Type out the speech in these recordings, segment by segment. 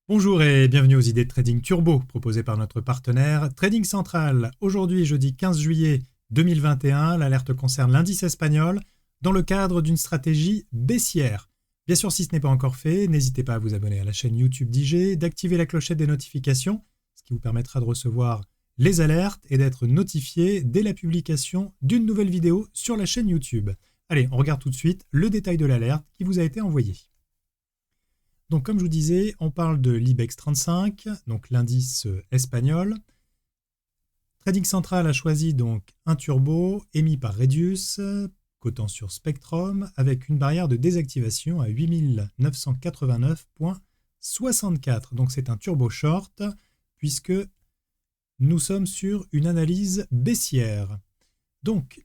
Bonjour et bienvenue aux idées de trading turbo proposées par notre partenaire Trading Central. Aujourd'hui, jeudi 15 juillet 2021, l'alerte concerne l'indice espagnol dans le cadre d'une stratégie baissière. Bien sûr, si ce n'est pas encore fait, n'hésitez pas à vous abonner à la chaîne YouTube d'IG, d'activer la clochette des notifications, ce qui vous permettra de recevoir les alertes et d'être notifié dès la publication d'une nouvelle vidéo sur la chaîne YouTube. Allez, on regarde tout de suite le détail de l'alerte qui vous a été envoyé. Donc comme je vous disais, on parle de l'IBEX 35, donc l'indice espagnol. Trading Central a choisi donc un turbo émis par Redius, cotant sur Spectrum, avec une barrière de désactivation à 8989,64. Donc c'est un turbo short, puisque nous sommes sur une analyse baissière. Donc,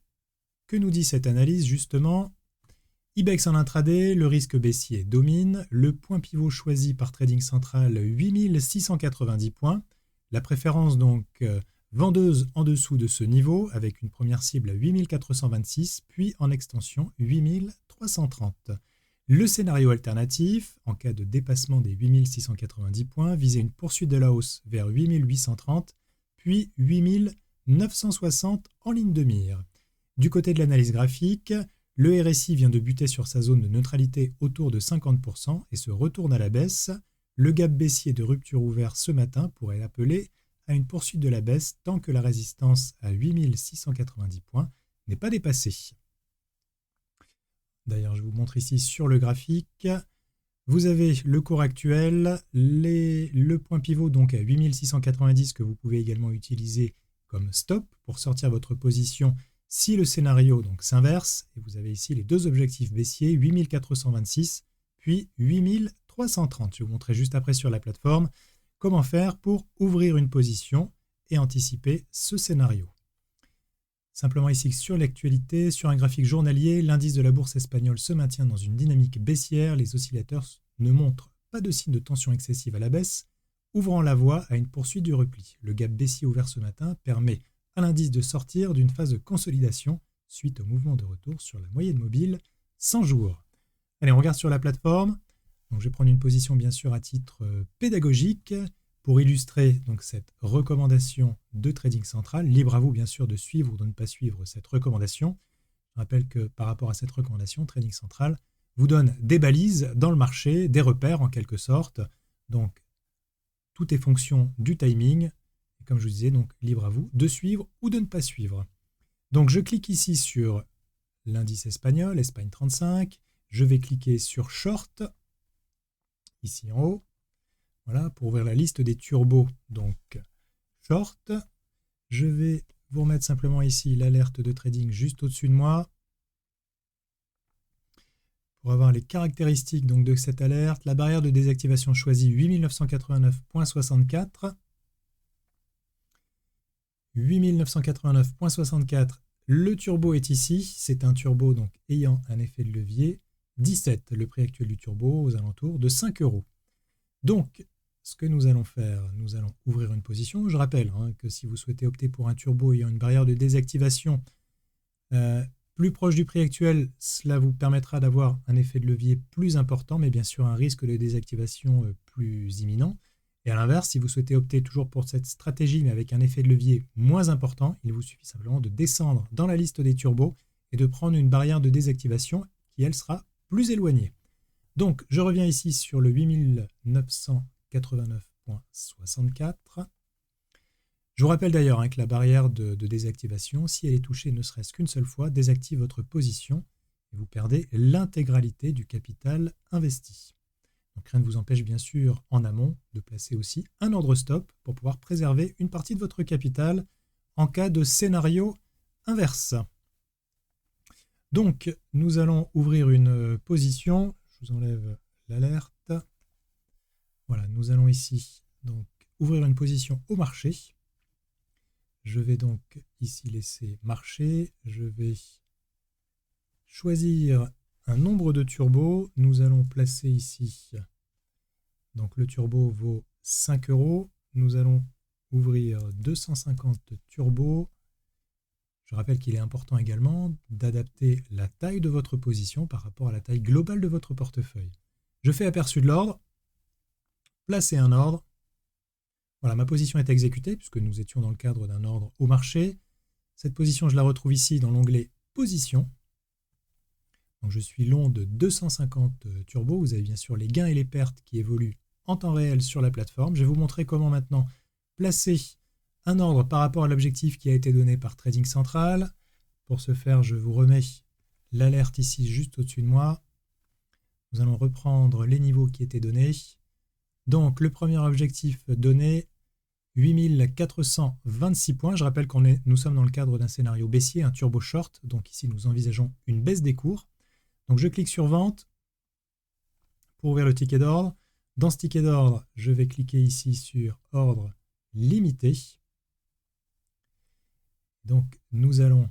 que nous dit cette analyse justement ? IBEX en intraday, le risque baissier domine, le point pivot choisi par Trading Central 8690 points, la préférence donc vendeuse en dessous de ce niveau avec une première cible à 8426 puis en extension 8330. Le scénario alternatif, en cas de dépassement des 8690 points, visait une poursuite de la hausse vers 8830 puis 8960 en ligne de mire. Du côté de l'analyse graphique, le RSI vient de buter sur sa zone de neutralité autour de 50% et se retourne à la baisse. Le gap baissier de rupture ouvert ce matin pourrait appeler à une poursuite de la baisse tant que la résistance à 8690 points n'est pas dépassée. D'ailleurs, je vous montre ici sur le graphique. Vous avez le cours actuel, le point pivot donc à 8690 que vous pouvez également utiliser comme stop pour sortir votre position si le scénario donc s'inverse, et vous avez ici les deux objectifs baissiers, 8426 puis 8330. Je vais vous montrer juste après sur la plateforme comment faire pour ouvrir une position et anticiper ce scénario. Simplement ici sur l'actualité, sur un graphique journalier, l'indice de la bourse espagnole se maintient dans une dynamique baissière, les oscillateurs ne montrent pas de signe de tension excessive à la baisse, ouvrant la voie à une poursuite du repli. Le gap baissier ouvert ce matin permet à l'indice de sortir d'une phase de consolidation suite au mouvement de retour sur la moyenne mobile 100 jours. Allez, on regarde sur la plateforme. Donc, je vais prendre une position bien sûr à titre pédagogique pour illustrer donc cette recommandation de Trading Central. Libre à vous bien sûr de suivre ou de ne pas suivre cette recommandation. Je rappelle que par rapport à cette recommandation, Trading Central vous donne des balises dans le marché, des repères en quelque sorte. Donc, tout est fonction du timing. Comme je vous disais, donc libre à vous de suivre ou de ne pas suivre. Donc je clique ici sur l'indice espagnol, Espagne 35. Je vais cliquer sur Short, ici en haut. Voilà, pour ouvrir la liste des turbos, donc Short. Je vais vous remettre simplement ici l'alerte de trading juste au-dessus de moi. Pour avoir les caractéristiques donc, de cette alerte, la barrière de désactivation choisie 8989,64. 8989,64, le turbo est ici, c'est un turbo donc ayant un effet de levier, 17, le prix actuel du turbo aux alentours de 5 €. Donc, ce que nous allons faire, nous allons ouvrir une position. Je rappelle que si vous souhaitez opter pour un turbo ayant une barrière de désactivation plus proche du prix actuel, cela vous permettra d'avoir un effet de levier plus important, mais bien sûr un risque de désactivation plus imminent. Et à l'inverse, si vous souhaitez opter toujours pour cette stratégie, mais avec un effet de levier moins important, il vous suffit simplement de descendre dans la liste des turbos et de prendre une barrière de désactivation qui, elle, sera plus éloignée. Donc, je reviens ici sur le 8989,64. Je vous rappelle d'ailleurs que la barrière de désactivation, si elle est touchée ne serait-ce qu'une seule fois, désactive votre position et vous perdez l'intégralité du capital investi. Donc rien ne vous empêche bien sûr en amont de placer aussi un ordre stop pour pouvoir préserver une partie de votre capital en cas de scénario inverse. Donc nous allons ouvrir une position, je vous enlève l'alerte. Voilà, nous allons ici donc ouvrir une position au marché. Je vais donc ici laisser marcher, je vais choisir un nombre de turbos, nous allons placer ici, donc le turbo vaut 5 €, nous allons ouvrir 250 turbos. Je rappelle qu'il est important également d'adapter la taille de votre position par rapport à la taille globale de votre portefeuille. Je fais aperçu de l'ordre, placer un ordre. Voilà, ma position est exécutée puisque nous étions dans le cadre d'un ordre au marché. Cette position, je la retrouve ici dans l'onglet Position. Donc je suis long de 250 turbos. Vous avez bien sûr les gains et les pertes qui évoluent en temps réel sur la plateforme. Je vais vous montrer comment maintenant placer un ordre par rapport à l'objectif qui a été donné par Trading Central. Pour ce faire, je vous remets l'alerte ici juste au-dessus de moi. Nous allons reprendre les niveaux qui étaient donnés. Donc le premier objectif donné, 8426 points. Je rappelle nous sommes dans le cadre d'un scénario baissier, un turbo short. Donc ici, nous envisageons une baisse des cours. Donc je clique sur Vente pour ouvrir le ticket d'ordre. Dans ce ticket d'ordre, je vais cliquer ici sur Ordre limité. Donc nous allons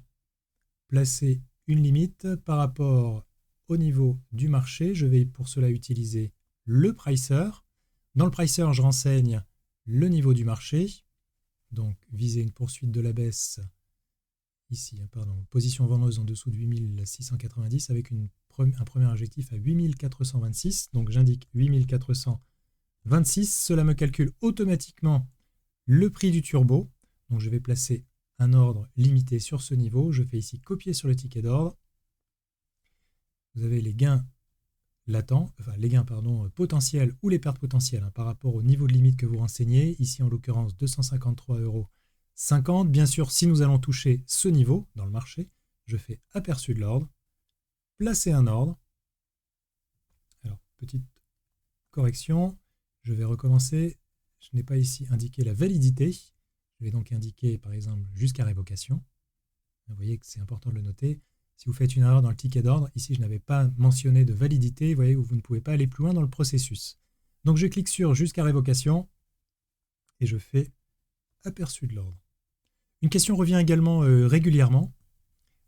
placer une limite par rapport au niveau du marché. Je vais pour cela utiliser le pricer. Dans le pricer, je renseigne le niveau du marché. Donc viser une poursuite de la baisse ici, position vendeuse en dessous de 8690 avec un premier objectif à 8426. Donc j'indique 8426. Cela me calcule automatiquement le prix du turbo. Donc je vais placer un ordre limité sur ce niveau. Je fais ici copier sur le ticket d'ordre. Vous avez les gains latents, potentiels ou les pertes potentielles par rapport au niveau de limite que vous renseignez. Ici en l'occurrence 253,50 €. Bien sûr, si nous allons toucher ce niveau dans le marché, je fais aperçu de l'ordre, placer un ordre. Alors, petite correction, je vais recommencer. Je n'ai pas ici indiqué la validité. Je vais donc indiquer par exemple jusqu'à révocation. Vous voyez que c'est important de le noter. Si vous faites une erreur dans le ticket d'ordre, ici je n'avais pas mentionné de validité, vous voyez, vous ne pouvez pas aller plus loin dans le processus. Donc je clique sur jusqu'à révocation et je fais aperçu de l'ordre. Une question revient également régulièrement,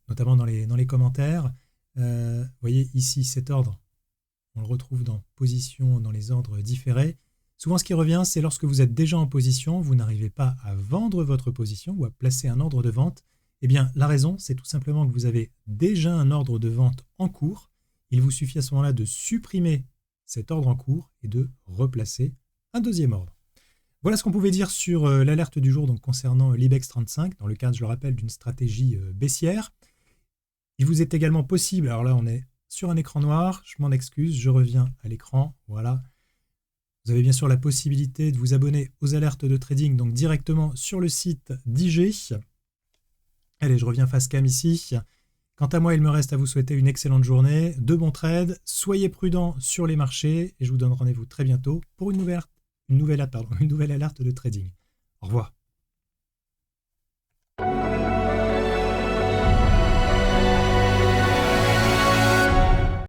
notamment dans les commentaires. Vous voyez ici cet ordre, on le retrouve dans position, dans les ordres différés. Souvent ce qui revient, c'est lorsque vous êtes déjà en position, vous n'arrivez pas à vendre votre position ou à placer un ordre de vente. Eh bien, la raison, c'est tout simplement que vous avez déjà un ordre de vente en cours. Il vous suffit à ce moment-là de supprimer cet ordre en cours et de replacer un deuxième ordre. Voilà ce qu'on pouvait dire sur l'alerte du jour donc concernant l'IBEX 35, dans le cadre, je le rappelle, d'une stratégie baissière. Il vous est également possible, alors là on est sur un écran noir, je m'en excuse, je reviens à l'écran, voilà. Vous avez bien sûr la possibilité de vous abonner aux alertes de trading donc directement sur le site d'IG. Allez, je reviens face cam ici. Quant à moi, il me reste à vous souhaiter une excellente journée, de bons trades, soyez prudents sur les marchés et je vous donne rendez-vous très bientôt pour une nouvelle alerte de trading. Au revoir.